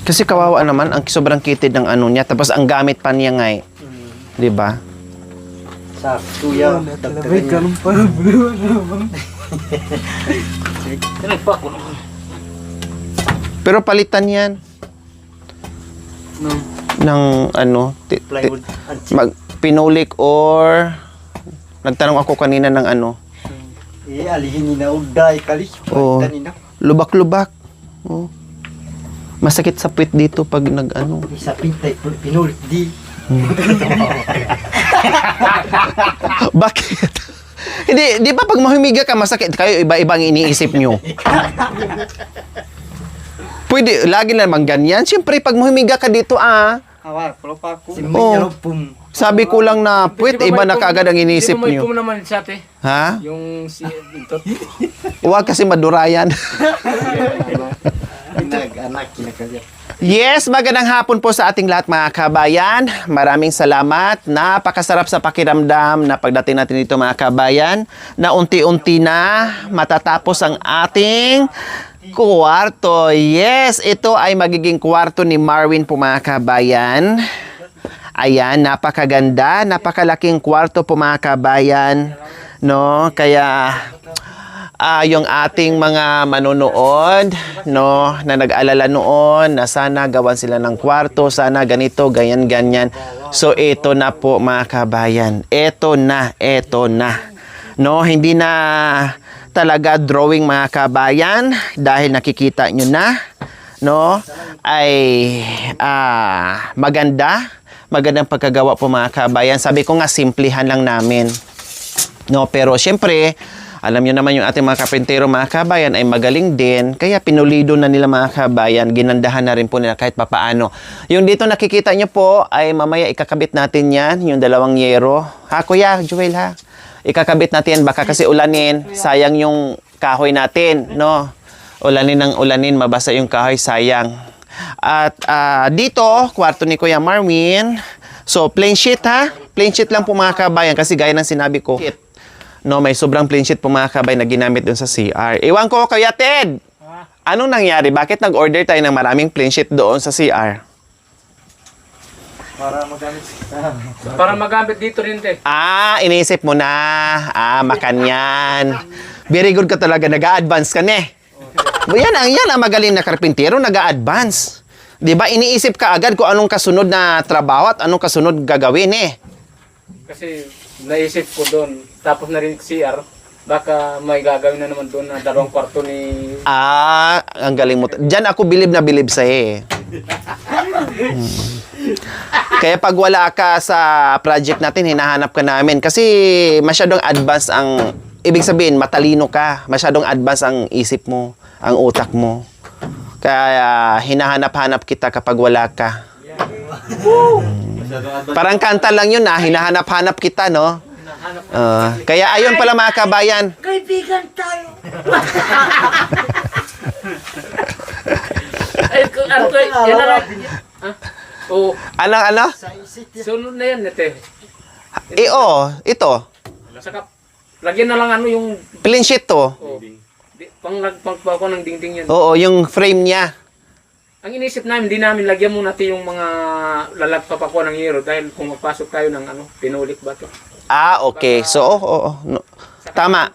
Kasi kawawa naman, ang sobrang kitid ng ano niya. Tapos ang gamit pa niya ngay. Di ba? Sakto yan. Pero palitan yan. Ng ano, Plywood. pinulik or nagtanong ako kanina ng ano. Alihin na uday kalis. Oh, lubak-lubak. Oh. Masakit sa puwit dito pag nag-ano. Sa pintay, pinulit di. Bakit? Hindi, di ba pag mahumiga ka masakit kayo, iba-ibang iniisip nyo? Pwede, lagi naman ganyan. Siyempre, pag mahumiga ka dito, Awar, palo pa ako. sabi ko lang na puwit, iba na kaagad ang inisip Di ba may nyo. pum naman sa ate? Ha? Yung si Bintot. Huwag kasi madurayan. Nag-anak, kinakalya. Yes, magandang hapon po sa ating lahat mga kabayan. Maraming salamat. Napakasarap sa pakiramdam na pagdating natin dito mga kabayan na unti-unti na matatapos ang ating kwarto. Yes, ito ay magiging kwarto ni Marwin po mga kabayan. Ayan, napakaganda, napakalaking kwarto po mga kabayan. No, kaya yung ating mga manonood, no, na nag-alala noon na sana gawan sila ng kwarto, sana ganito, ganyan. So ito na po mga kabayan. Ito na. No, hindi na talaga drawing mga kabayan dahil nakikita nyo na, no, ay magandang pagkagawa po mga kabayan. Sabi ko nga, simplihan lang namin. No, pero syempre, alam nyo naman yung ating mga kapintero mga kabayan ay magaling din. Kaya pinulido na nila mga kabayan. Ginandahan na rin po nila kahit papaano. Yung dito nakikita nyo po ay mamaya ikakabit natin yan. Yung dalawang yero. Ha kuya, Joel ha? Ikakabit natin yan. Baka kasi ulanin. Sayang yung kahoy natin. No? Ulanin ng ulanin. Mabasa yung kahoy. Sayang. At dito, kwarto ni Kuya Marwin. So plain sheet ha? Plain sheet lang po mga kabayan. Kasi gaya ng sinabi ko. No, may sobrang plain sheet po mga kabay na ginamit dun sa CR. Iwan ko, Kuya Ted! Anong nangyari? Bakit nag-order tayo ng maraming plain sheet doon sa CR? Para magamit dito rin, te. Iniisip mo na. Makanyan. Very good ka talaga. Nag-a-advance ka na Yan ang magaling na karpintero. Nag-a-advance. Diba? Iniisip ka agad kung anong kasunod na trabaho at anong kasunod gagawin Kasi naisip ko doon. Tapos na rin CR. Baka may gagawin na naman doon na dalawang kwarto ni... Ang galing mo. Diyan ako bilib na bilib sa'yo Kaya pag wala ka sa project natin, hinahanap ka namin. Kasi masyadong advance ang... Ibig sabihin, matalino ka. Masyadong advance ang isip mo, ang utak mo. Kaya hinahanap-hanap kita kapag wala ka. Parang kanta lang yun hinahanap-hanap kita, no? Kaya ayun pala mga kabayan. Kaibigan tayo. Ano? Sunod na yan, te. Ito. Saka, lagyan na lang yung... Plain sheet to. Pangpako ng dingding yan. Oo, yung frame niya. Ang inisip namin, hindi namin lagyan muna natin yung mga lalagpapako ng hero dahil kung magpasok tayo ng pinulik ba to. Okay. So, no. Tama.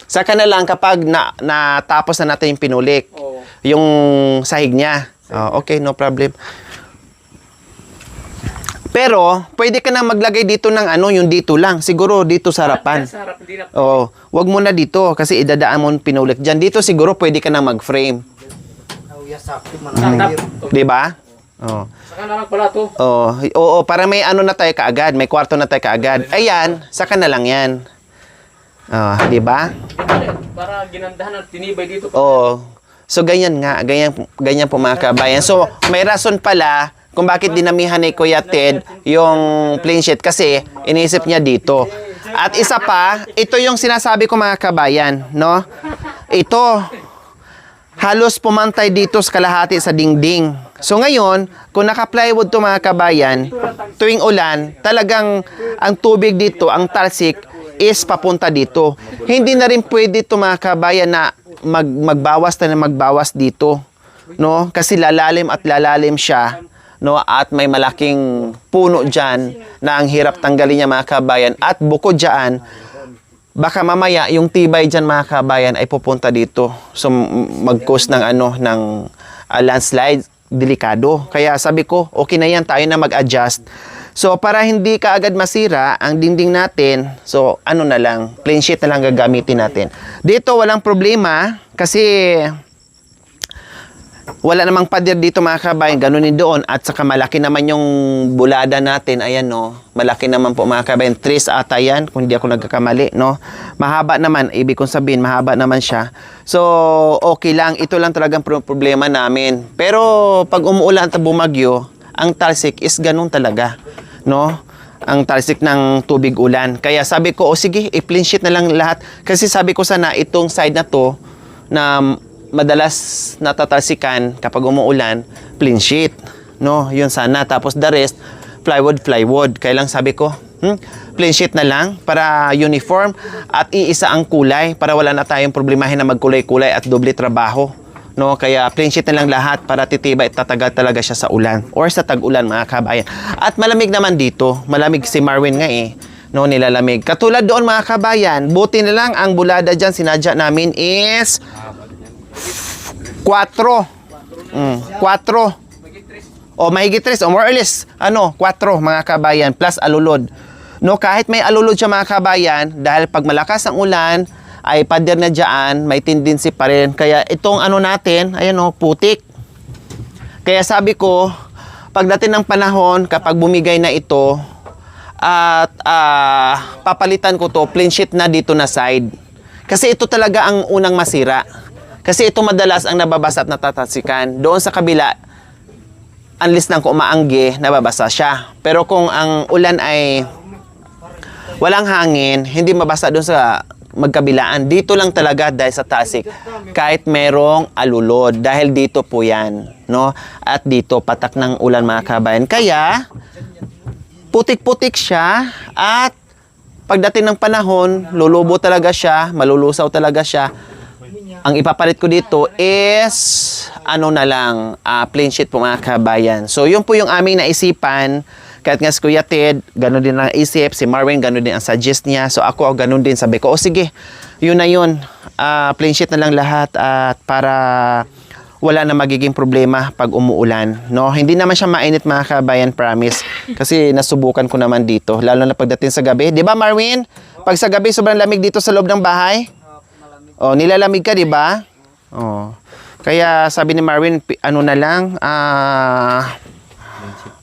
Saka na lang kapag natapos na natin yung pinulik. Yung sahig niya. Okay, no problem. Pero, pwede ka na maglagay dito ng yung dito lang. Siguro dito sa harapan. Wag mo na dito kasi idadaan mo pinulik dyan. Dito siguro pwede ka na mag-frame. Diba? Saka na lang pala to. Oo, para may na tayo kaagad. May kwarto na tayo kaagad. Ayan, saka na lang yan. Diba? Para ginandahan at tinibay dito. So, ganyan nga. Ganyan po mga kabayan. So, may rason pala kung bakit dinamihan ni Kuya Ted yung plain sheet kasi iniisip niya dito. At isa pa, ito yung sinasabi ko mga kabayan, no? Ito, halos pumantay dito sa kalahati sa dingding. So ngayon, kung naka-plywood to mga kabayan, tuwing ulan, talagang ang tubig dito, ang talsik, is papunta dito. Hindi na rin pwede ito mga kabayan na magbawas na magbawas dito, no? Kasi lalalim at lalalim siya, no? At may malaking puno diyan na ang hirap tanggalin niya mga kabayan. At bukod diyan, baka mamaya yung tibay diyan mga kabayan ay pupunta dito. So mag-cause ng landslide, delikado. Kaya sabi ko, okay na yan, tayo na mag-adjust. So, para hindi ka agad masira ang dingding natin, so, ano na lang, plain sheet na lang gagamitin natin. Dito, walang problema, kasi wala namang pader dito mga kabayan, ganunin doon, at saka malaki naman yung bulada natin, ayan no, malaki naman po mga kabayan, 3 ata yan, kung hindi ako nagkakamali, no. Mahaba naman, ibig kong sabihin, mahaba naman siya. So, okay lang, ito lang talagang problema namin. Pero, pag umuulan at bumagyo, ang talsik is ganun talaga, no? Ang talsik ng tubig ulan. Kaya sabi ko, sige, i-plain sheet na lang lahat. Kasi sabi ko sana, itong side na to, na madalas natatalsikan kapag umuulan, plain sheet, no? Yun sana. Tapos the rest, plywood. Kaya lang sabi ko, plain sheet na lang para uniform at iisa ang kulay para wala na tayong problemahin na magkulay-kulay at doble trabaho. No, kaya plain sheet na lang lahat para titibay at tatagal talaga siya sa ulan or sa tag-ulan mga kabayan. At malamig naman dito. Malamig si Marwin nga eh. No, nilalamig. Katulad doon mga kabayan, buti na lang ang bulada dyan sinadya namin is 4. 4. O mahigit 3 o more or less 4 mga kabayan plus alulod. No, kahit may alulod siya mga kabayan, dahil pag malakas ang ulan ay pader na dyan, may tendency pa rin. Kaya itong natin, ayan o, putik. Kaya sabi ko, pagdating ng panahon, kapag bumigay na ito, at papalitan ko to, plain sheet na dito na side. Kasi ito talaga ang unang masira. Kasi ito madalas ang nababasa at natatalsikan. Doon sa kabila, unless nang umaangge, nababasa siya. Pero kung ang ulan ay walang hangin, hindi mabasa doon sa magkabilaan. Dito lang talaga dahil sa tasik. Kahit merong alulod. Dahil dito po yan. No? At dito, patak ng ulan mga kabayan. Kaya, putik-putik siya. At pagdating ng panahon, lulubo talaga siya. Malulusaw talaga siya. Ang ipapalit ko dito is plain sheet po mga kabayan. So, yun po yung aming naisipan. Kahit nga si Kuya Ted, ganun din ang isip. Si Marwin, ganun din ang suggest niya. So ako, ganun din. Sabi ko, sige, yun na yun. Plain sheet na lang lahat at para wala na magiging problema pag umuulan. No? Hindi naman siya mainit mga kabayan, promise. Kasi nasubukan ko naman dito. Lalo na pagdating sa gabi. Di ba Marwin? Pag sa gabi, sobrang lamig dito sa loob ng bahay. Oh, nilalamig ka, di ba? Oh. Kaya sabi ni Marwin, na lang,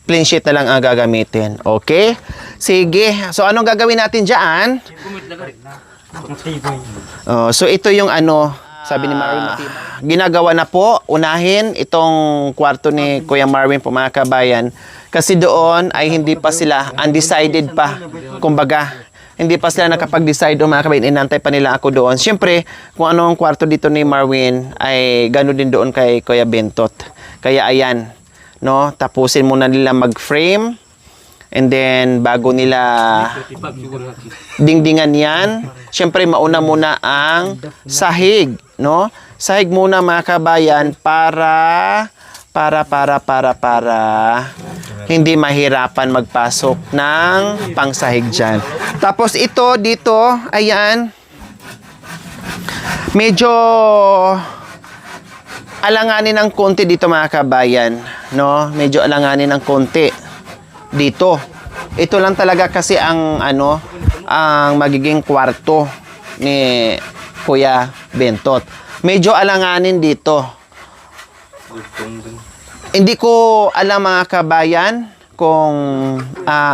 plain sheet na lang ang gagamitin. Okay? Sige. So, anong gagawin natin dyan? So, ito yung sabi ni Marwin, ginagawa na po, unahin itong kwarto ni Kuya Marwin po mga kabayan. Kasi doon ay hindi pa sila, undecided pa. Kumbaga, hindi pa sila nakapag-decide mga kabayan. Inantay pa nila ako doon. Siyempre, kung anong kwarto dito ni Marwin, ay gano'n din doon kay Kuya Bentot. Kaya ayan. No, tapusin muna nila mag-frame and then bago nila dingdingan yan, syempre mauna muna ang sahig, no? Sahig muna mga kabayan para hindi mahirapan magpasok ng pangsahig dyan. Tapos ito dito, ayan, medyo alanganin ng konti dito mga kabayan, no? Medyo alanganin ng konti dito. Ito lang talaga kasi ang ang magiging kwarto ni Kuya Bentot. Medyo alanganin dito. Hindi ko alam mga kabayan kung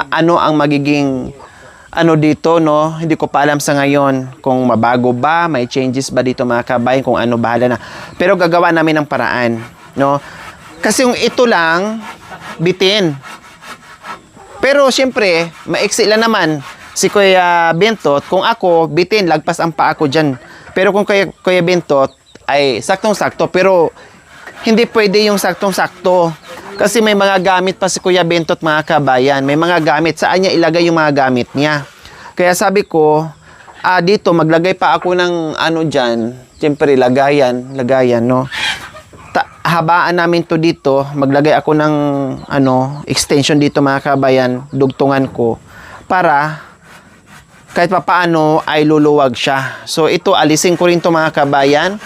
ano ang magiging dito, no? Hindi ko pa alam sa ngayon kung mabago ba, may changes ba dito mga kabayan, kung bahala na. Pero gagawa namin ng paraan, no? Kasi yung ito lang, bitin. Pero siyempre, maiksi lang naman si Kuya Bentot. Kung ako, bitin, lagpas ang paa ko dyan. Pero kung Kuya Bentot, ay saktong-sakto. Pero hindi pwede yung saktong-sakto. Kasi may mga gamit pa si Kuya Bentot mga kabayan. May mga gamit. Saan niya ilagay yung mga gamit niya? Kaya sabi ko, dito, maglagay pa ako ng ano dyan. Siyempre, lagayan, no? Habaan namin to dito, maglagay ako ng extension dito mga kabayan, dugtungan ko, para kahit papaano ay luluwag siya. So, ito, alisin ko rin to mga kabayan,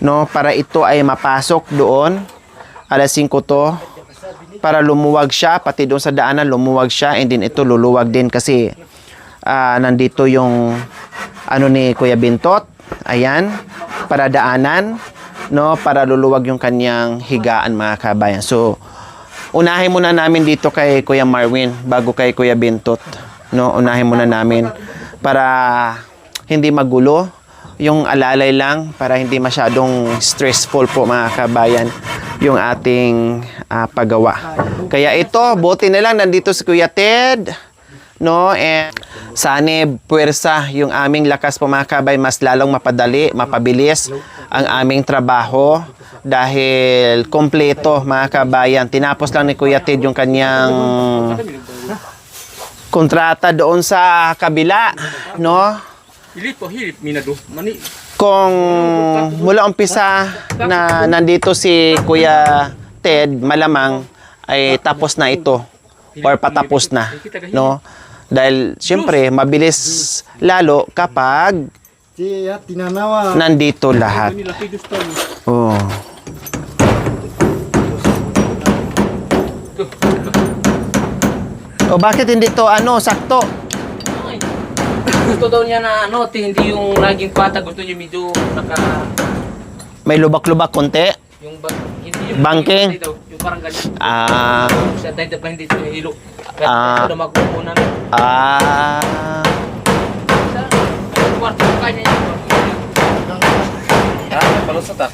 no? Para ito ay mapasok doon. Alisin ko to para lumuwag siya, pati doon sa daanan lumuwag siya, and then ito luluwag din kasi nandito yung ni Kuya Bintot. Ayan, para daanan, no, para luluwag yung kanyang higaan mga kabayan. So, unahin muna namin dito kay Kuya Marwin bago kay Kuya Bintot. No, unahin muna namin para hindi magulo, yung alalay lang, para hindi masyadong stressful po mga kabayan yung ating paggawa. Kaya ito, buti na lang nandito si Kuya Ted, no, and sana puwersa yung aming lakas po mga kabay, mas lalong mapadali, mapabilis ang aming trabaho dahil kompleto mga kabayan. Tinapos lang ni Kuya Ted yung kanyang kontrata doon sa kabila, no? Hilip minado. Mani. Kung mula umpisa na nandito si Kuya Ted, malamang ay tapos na ito or patapos na, no? Dahil siyempre mabilis lalo kapag Siya tinanawa. nandito lahat. Oh. O bakit hindi to sakto? Gusto daw niya na hindi yung laging patag, gusto niya medyo May lubak-lubak konti? hindi yung Banking? hindi daw, yung parang ganyan. Siya dahil pa hindi ito hilo. Kaya ito magpupunan. Sa kwarto ko kanya niya.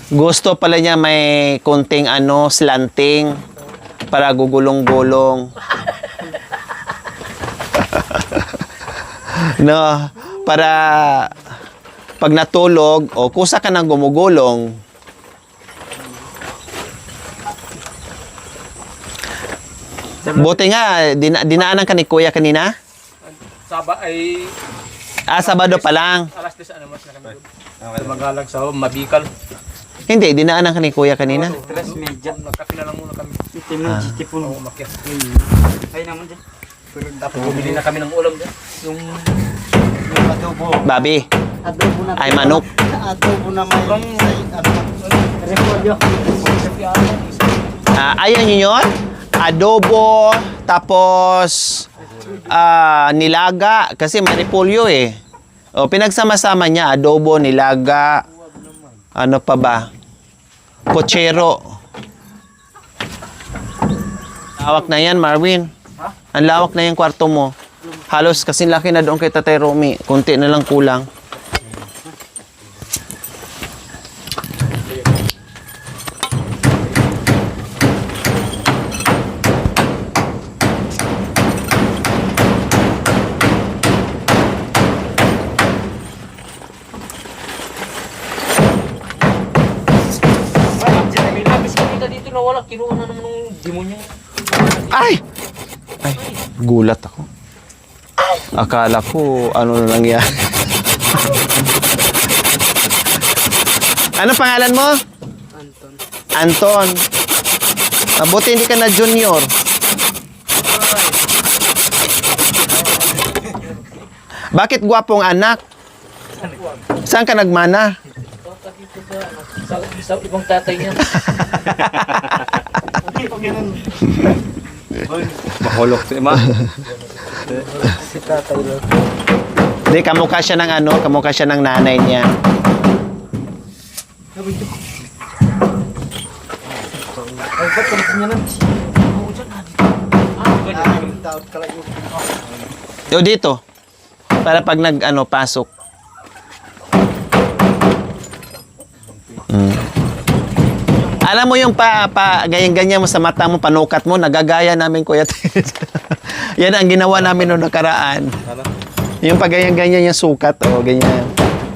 Gusto pala niya may konting slanting para gugulong-gulong. No, para pag natulog o kusa ka nang gumugulong. Buti nga, dinaanan ka ni Kuya kanina? Saba ay Sabado pa lang. alas 10 mas na kami doon. Magalag sa Mabikal. Hindi, dinaanan ka ni Kuya kanina. Tres media. Nagkape na lang muna kami. Tipon. Umakyat. Ay naman dyan. Tapos bumili na kami ng ulam dyan. Yung Adobo. Babi, Adobo na. ay manok. Adobo na may repolyo. Ayan yun yun. Adobo, tapos nilaga. Kasi may repolyo eh. O, pinagsama-sama niya. Adobo, nilaga. Ano pa ba? Kotsero. Lawak na yan, Marwin. Ang lawak na yung kwarto mo. Halos kasi laki na doon kay Tatay Romy. Kunti na lang kulang. Labis kami dito na wala, kinuha na naman ng demonyo. Ay! Ay, gulat ako. Akala ko, ano na lang yan. Ano pangalan mo? Anton. Anton. Mabuti hindi ka na junior. Bakit gwapong anak? Saan ka nagmana? Sa ibang tatay niya. mahulog si Ima. Si tatay lang. Hindi, kamukha siya ng kamukha siya ng nanay niya. Ay, ba't ka niya lang? Taot ka lang yung Yo, dito. Para pag pasok. Alam mo yung ganyan-ganyan mo sa mata mo, panukat mo, nagagaya namin, Kuya Ted. Yan ang ginawa namin noong nakaraan. Yung pag-ganyan-ganyan yung sukat, ganyan.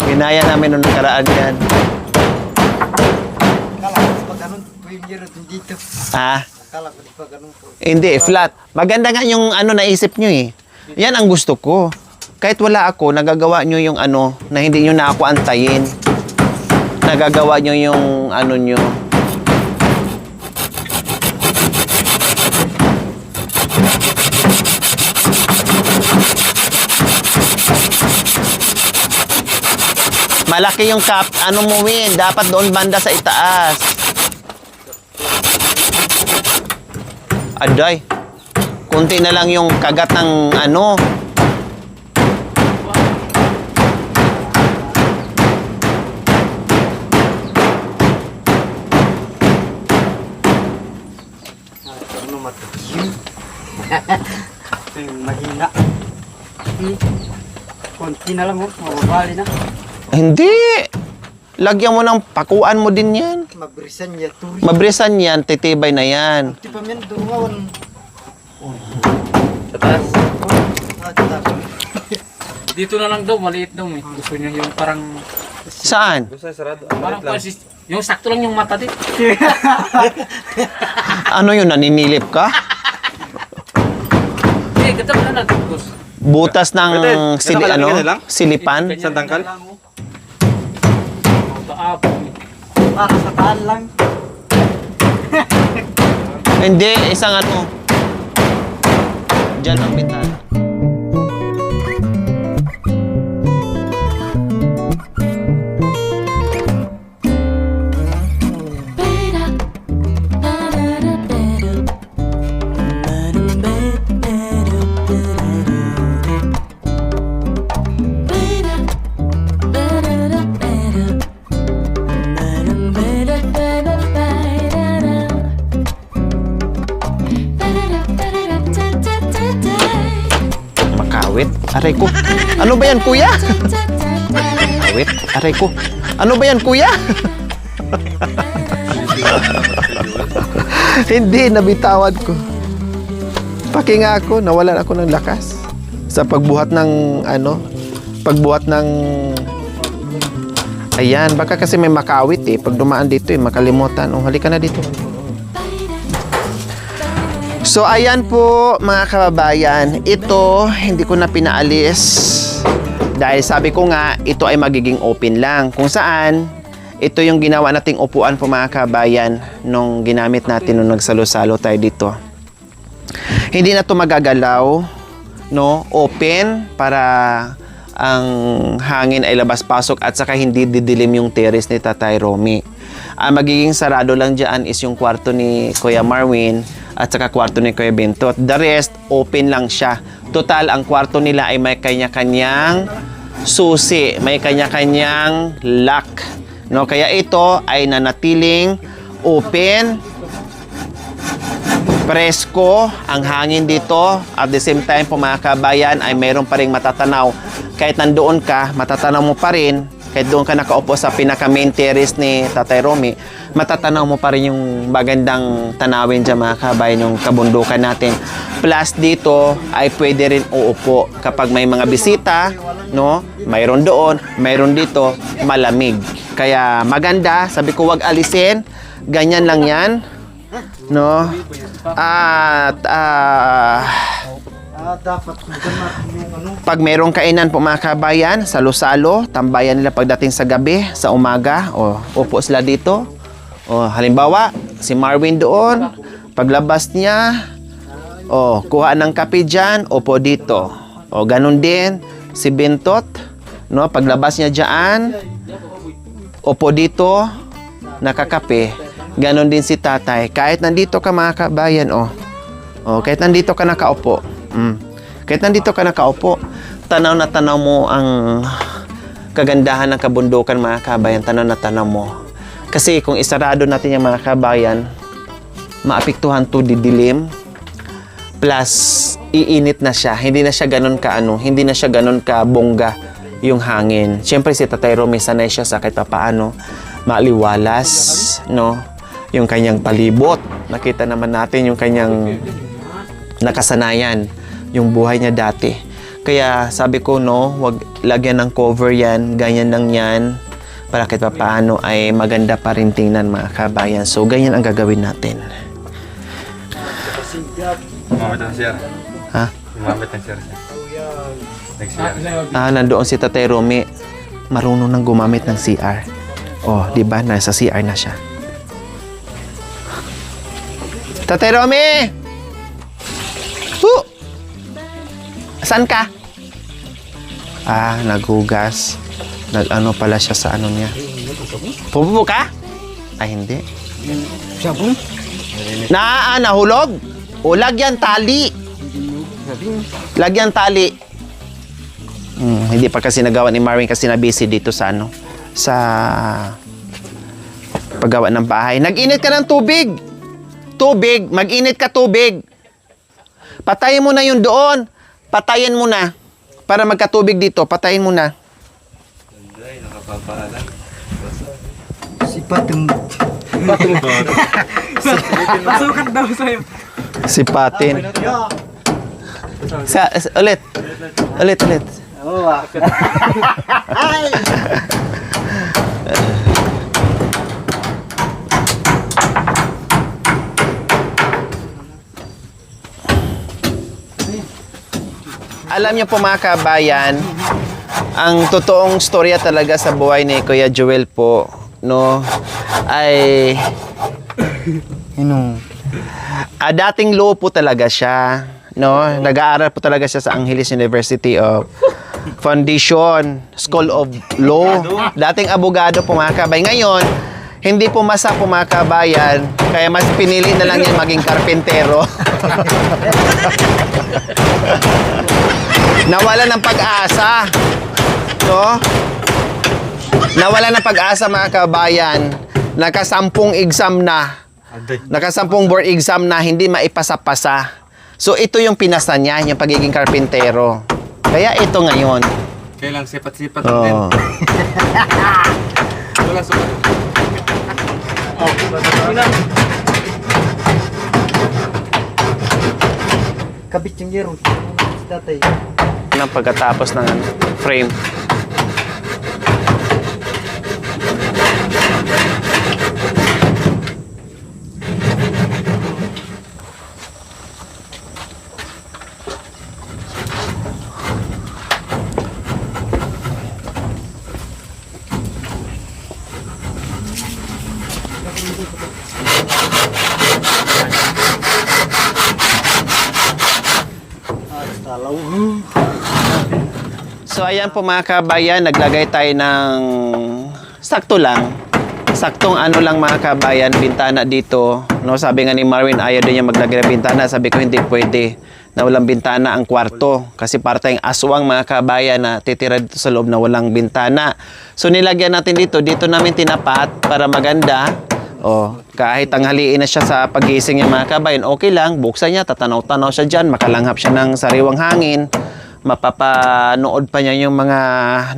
Ginaya namin noong nakaraan yan. Kala ko pa ganun. Yung giro dito. Kala ko pa ganun po. Hindi, flat. Maganda nga yung naisip nyo eh. Yan ang gusto ko. kahit wala ako, nagagawa nyo yung ano, na hindi nyo na ako antayin. Nagagawa nyo yung ano nyo. Malaki yung cup, ano mo win, dapat doon banda sa itaas. Aday, kunti na lang yung kagat ng ano. Ano matikim? Mahina. Konti na lang mo, mababali na. Hindi. Lagyan mo ng pakuan mo din yan. Mabrisan niya, turi. Mabrisan yan, titibay na yan. Di pa man durungawan. Sa taas. Dito na lang daw, maliit daw eh. Gusto niya yung parang... Saan? Parang yung sakto lang yung mata dito. Ano yun, naninilip ka? Eh, ganda mo na lang, Gus. Butas ng Pwede. Ito lang? silipan? Isang tangkal? Para sa taan lang. Hindi, isang ano. Diyan ang bintana. Makawit? Aray ko. Ano ba yan, kuya? Makawit? Aray ko. Ano ba yan, kuya? Hindi, nabitawad ko. Pakinga ako, nawalan ako ng lakas. Sa pagbuhat ng, ano, pagbuhat ng... Ayan, baka kasi may makawit eh. Pag dumaan dito eh, makalimutan. Oh, halika na dito. So, ayan po mga kababayan. Ito, hindi ko na pinaalis. Dahil sabi ko nga, ito ay magiging open lang. Kung saan, ito yung ginawa nating upuan po mga kababayan nung ginamit natin nung nagsalo-salo tayo dito. Hindi na to magagalaw, no? Open para ang hangin ay labas-pasok at saka hindi didilim yung terrace ni Tatay Romy. Ang magiging sarado lang dyan is yung kwarto ni Kuya Marwin at saka kwarto ni Kuya Bentot. The rest, open lang siya. Total, ang kwarto nila ay may kanya-kanyang susi, may kanya-kanyang lock. No? Kaya ito ay nanatiling open, presko, ang hangin dito. At the same time po mga kabayan ay mayroon pa rin matatanaw. Kahit nandoon ka, matatanaw mo pa rin. Kahit doon ka nakaupo sa pinaka-main terrace ni Tatay Romy, matatanaw mo pa rin yung magandang tanawin dyan mga kabayan, yung kabundukan natin. Plus dito ay pwede rin uupo kapag may mga bisita, no? Mayroon doon, mayroon dito, malamig. Kaya maganda, sabi ko wag alisin, ganyan lang yan, no? At Dapat yung ano. pag merong kainan po mga kabayan, salo-salo, tambayan nila pagdating sa gabi, sa umaga, o upo sila dito. O halimbawa, si Marwin doon, paglabas niya, o kuha ng kape dyan, upo dito. O ganun din, si Bentot, no, paglabas niya dyan, upo dito, nakakape. Ganon din si Tatay. Kahit nandito ka mga kabayan, kahit nandito ka nakaupo, kahit nandito ka nakaupo, tanaw na tanaw mo ang kagandahan ng kabundukan mga kabayan, tanaw na tanaw mo. Kasi kung isarado natin yung mga kabayan, maapektuhan to didilim, plus iinit na siya. Hindi na siya ganun ka hindi na siya ganun ka bongga yung hangin. Siyempre si Tatay Romy sanay siya sa kahit paano maliwalas, no? Yung kanyang palibot. Nakita naman natin yung kanyang nakasanayan, yung buhay niya dati. Kaya sabi ko, no, wag lagyan ng cover yan, ganyan lang yan, para kahit paano ay maganda pa rin tingnan mga kabayan. So, ganyan ang gagawin natin. Umamit ang sir. Ha? Umamit ang sir. Nandoon si Tatay Romy. Marunong nang gumamit ng CR. Oh, di ba? Nasa CR na siya. Tatay Romy! Saan ka? Naghugas. Nag-ano pala siya sa ano niya. Pupupo ka? Ay, hindi. Sabon? Nahulog? O, lagyan tali. Lagyan tali. Hindi pa kasi nagawa ni Marvin kasi na-busy dito sa ano, sa paggawa ng bahay. Nag-init ka ng tubig. Tubig. Mag-init ka tubig. Patayin mo na yun doon. Patayin mo na. Para magkatubig dito. Patayin mo na. Si Patong. Pasukan daw sa'yo. Sipatin. Ulit. Ulit. Ay! Alam niyo po mga kabayan, ang totoong storya talaga sa buhay ni Kuya Joel po, no, ay dating law po talaga siya, no? Nag-aaral po talaga siya sa Angeles University of Foundation School of Law. Dating abogado po mga kabayan. Ngayon, hindi pumasa po mga kabayan, kaya mas pinili na lang niya maging karpentero. Nawala ng pag-asa. No? Nawala ng pag-asa mga kabayan. Nakasampung exam na. Nakasampung board exam na hindi maipasa-pasa. So ito yung pinasa niya, yung pagiging karpentero. Kaya ito ngayon. Kailang sipat-sipat din. Oh. Wala sukat. Kabit yung yero. Si tatay. Ng pagkatapos ng frame. So ayan po mga kabayan, naglagay tayo ng sakto lang. Saktong ano lang mga kabayan, bintana dito. No, sabi nga ni Marvin, ayaw din niya maglagay ng bintana. Sabi ko hindi pwede na walang bintana ang kwarto. Kasi para tayong aswang mga kabayan na titira dito sa loob na walang bintana. So nilagyan natin dito namin tinapat para maganda. Oh, kahit tanghaliin na siya sa pagising niya mga kabayan, okay lang, buksan niya, tatanaw-tanaw siya dyan, makalanghap siya ng sariwang hangin. Mapapanood pa niya yung mga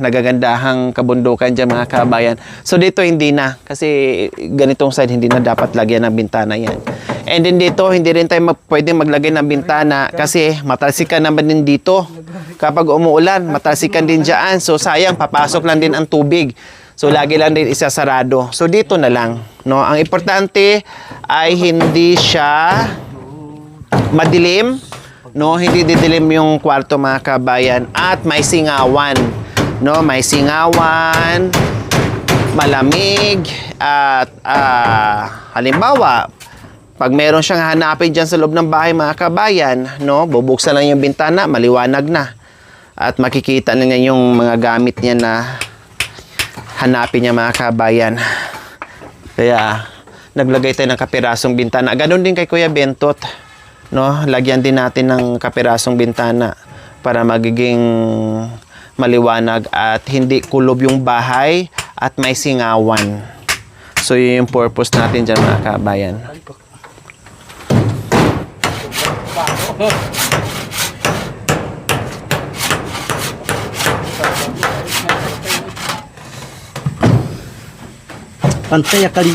nagagandahang kabundukan dyan mga kabayan. So dito hindi na, kasi ganitong side hindi na dapat lagyan ng bintana yan. And then dito hindi rin tayo pwedeng maglagay ng bintana kasi matalsikan naman din dito. Kapag umuulan, matalsikan din dyan. So sayang, papasok lang din ang tubig. So lagi lang din isasarado. So dito na lang, no? Ang importante ay hindi siya madilim. No, hindi didilim yung kwarto mga kabayan at may singawan. No, may singawan, malamig at halimbawa, pag meron siyang hanapin diyan sa loob ng bahay mga kabayan, no, bubuksan lang yung bintana, maliwanag na. At makikita na niya yung mga gamit niya na hanapin niya mga kabayan. Kaya naglagay tayo ng kapirasong bintana. Ganon din kay Kuya Bentot. No, lagyan din natin ng kapirasong bintana para magiging maliwanag at hindi kulob yung bahay at may singawan. So yun yung purpose natin dyan mga kabayan. Pantay akali.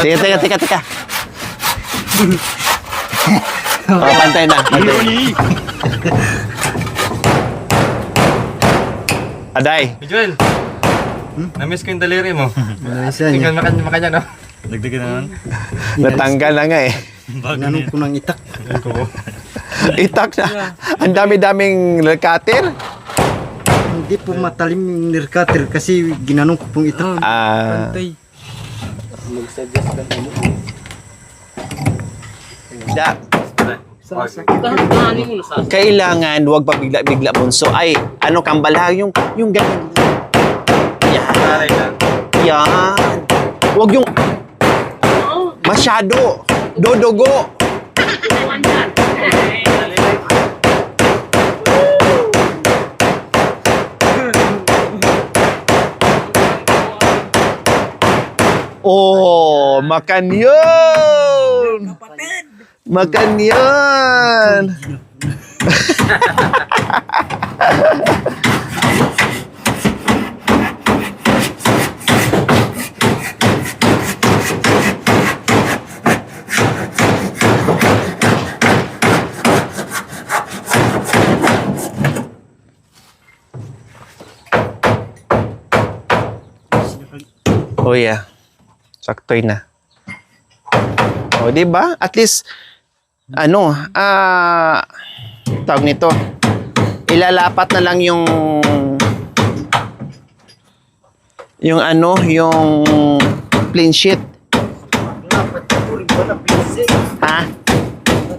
Teka. Pantay na. Aday. Joel, na-miss ko yung daliri mo. Isa niya. Tingnan makanya, no? Dagdagan na naman. Natanggal na nga eh. Nanong ko ng itak. Itak na. Ang dami-daming cutter. Hindi po matalim yung nirkater kasi ginanong ko pong ito. Pantay. Mag-suggest ka mo. Da, Tahanin mo na sa kailangan wag pa bigla-bigla bunso. Ay, ano kambala yung ganun. Yan. Yan. Wag yung masyado. Dodogo. Oh, makan yun! Makan yun! Oh yeah. Saktoy na. O, di ba? At least, tawag nito, ilalapat na lang yung plain sheet. Maglapat sa puring ba na pinsin? Ha?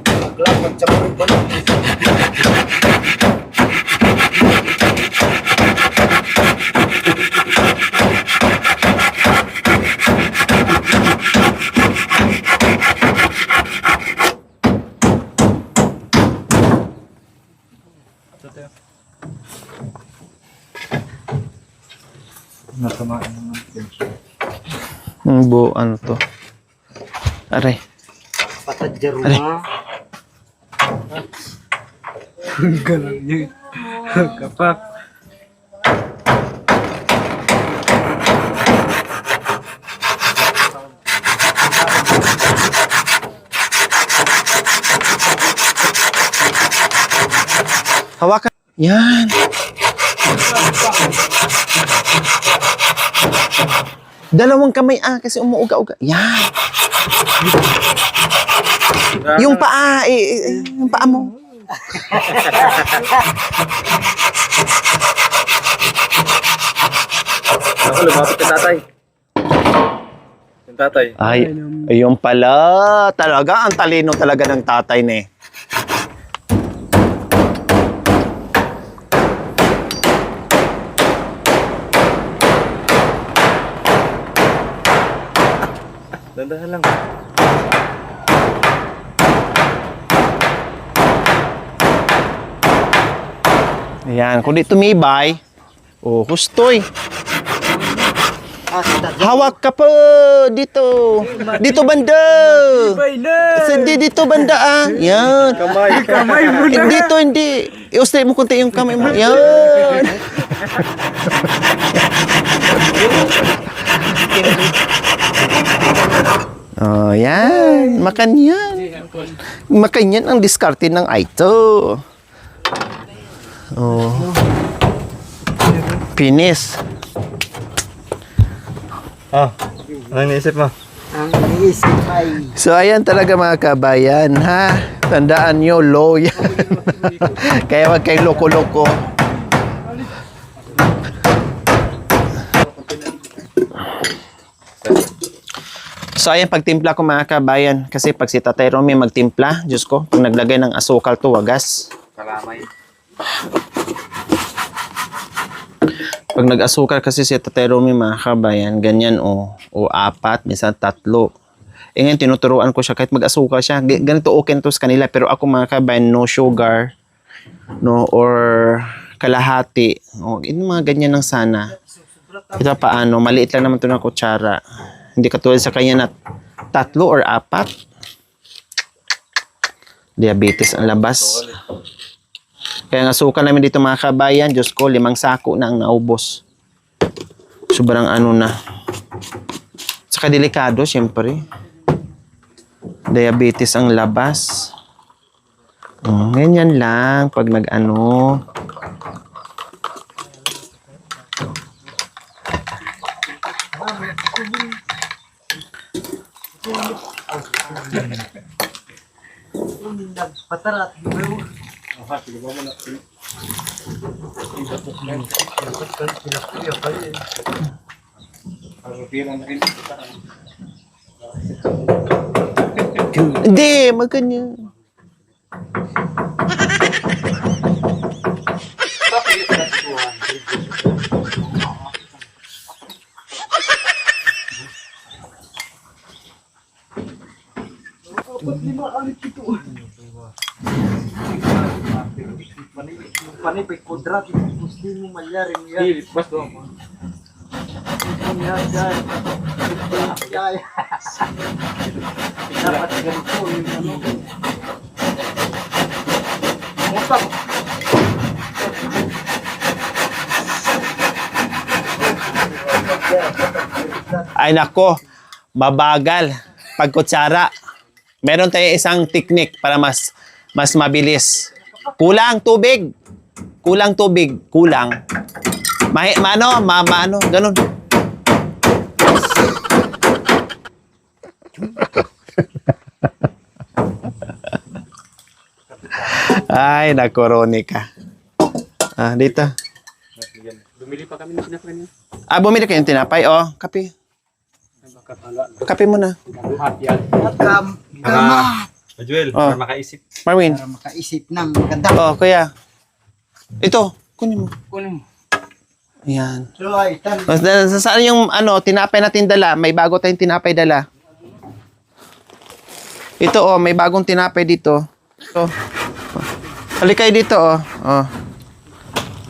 Maglapat sa puring ba na pinsin? Natamaan naman. Buuan to. Aray. Patadya rumah. Galang niya. Kapak. Hawakan. Yan. Dalawang kamay kasi umuuga-uga. Yan. Yung paa, yung paa mo. Ako, lumapit ka tatay. Yung tatay. Ay, ayun pala. Talaga, ang talino talaga ng tatay ni. Dandahan lang. Ayan, kung di tumibay, hustoy. Hawak ka po dito. Dito banda. Dito banda Yan. Kamay mo na. Dito hindi. I-usay mo kunti yung kamay mo. Yan. Oh, yan. Makan yan. Makan yan ang diskarte ng Aito. Oh. Finish. Ano naisip mo? Ang iniisip ay So, ayan talaga mga kabayan, ha? Tandaan nyo, low yan. Kaya wag kayong loko-loko. So, ayan, pagtimpla ko mga kabayan. Kasi pag si Tatay Romy magtimpla, Diyos ko, pag naglagay ng asukal to, wagas. Kalamay. Pag nag-asukal kasi si Tatay Romy mga kabayan, ganyan o apat, minsan 3. Ngayon, tinuturuan ko siya kahit mag-asukal siya. Ganito okay to sa kanila. Pero ako mga kabayan, no sugar, no, or kalahati. Mga ganyan lang sana. Ito paano, maliit lang naman ito ng kutsara. Hindi katulad sa kanya na 3 or 4. Diabetes ang labas. Kaya nga suka namin dito mga kabayan, Diyos ko, 5 sako na ang naubos. Sobrang na. Saka delikado, syempre. Diabetes ang labas. Ganyan lang pag nagpatarat. Hindi, magkanya. Panipig kudrat, gusto mo malyarin yan. Hindi, bas doon. Yan, yan. Yan. Dapat ganito yung ano. Ay nako, mabagal pag kutsara. Meron tayong isang technique para mas mabilis. Kulang tubig. Kulang tubig, kulang. Maano, ganun. Ay, nako, Ronica. Dito. Bumili pa kami ng tinapay niya. Bumili kayo ng tinapay, oh. Kape. Kape mo na. Buhat yan. Gama. Joel, Oh. para makaisip. Marwin. Para makaisip ng maganda. Oh, kuya. Ito, kunin mo. Kunin mo. Ayan. So, ay, tan. Saan yung tinapay natin dala? May bago tayong tinapay dala. Ito, oh, may bagong tinapay dito. Ito. Halika kayo dito, oh. Oh.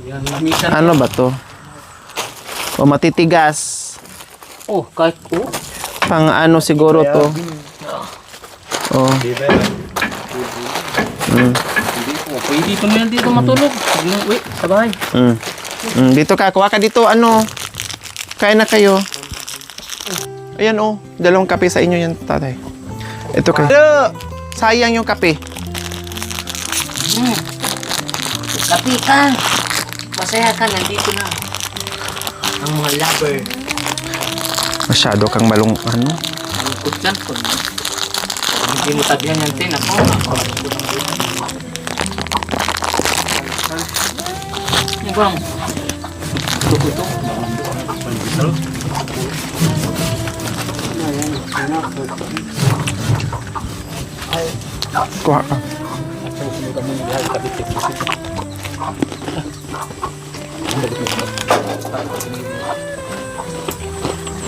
Yan, minsan. Ano ba to? Oh, matitigas. Oh, kahit oh. Pang ano siguro to. Oh. Pwede dito na yan dito matulog. Uy, sa bahay. Dito ka, kuha ka dito, Kain na kayo. Ayan, oh. Dalawang kape sa inyo yan, tatay. Ito kayo. Pero, sayang yung kape. Kapi ka. Masaya ka, nandito na. Ang mga lover. Masyado kang malung, Ang kutsan ko. Hindi mo tabihan yan, tin. Ako. Ano bang? Tukuto. Kuha ka.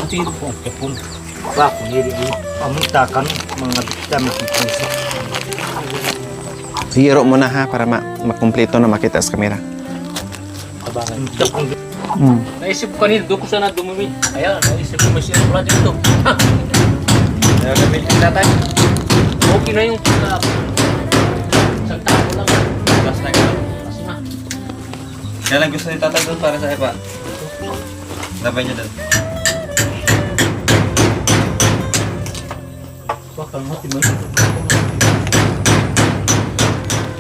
Tiro po ang kapun. Bako niri yun. Pamuntakan mga bikta makikisa. Hiro mo na ha, para makumpleto na makita sa kamera. Abangan. Naisip ko kanina, doon ko sana dumumi. Ayan, naisip ko may siya pala dito. Kaya kami yung tatay. Okay na yung isang tapo lang. Bas na yun. Bas na. Kaya lang gusto ni tatay doon para sa iba. Labay niya doon.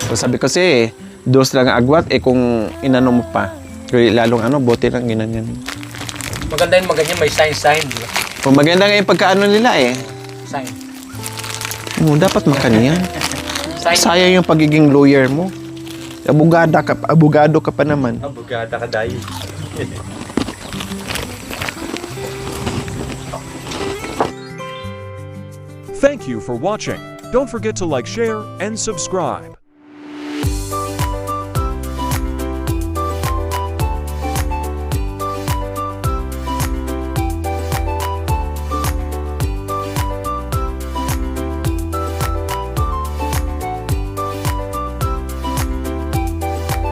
So, sabi kasi, dos lang agwat, kung inano mo pa, lalong bote lang, ginanyan. Maganda yun, maganyan, may sign, di ba? Kung maganda nga yung pagkaano nila Sign. dapat makaniyan. Sign. Sayang yung pagiging lawyer mo. Abogado ka pa naman. Abogada ka dahil. Thank you for watching. Don't forget to like, share, and subscribe.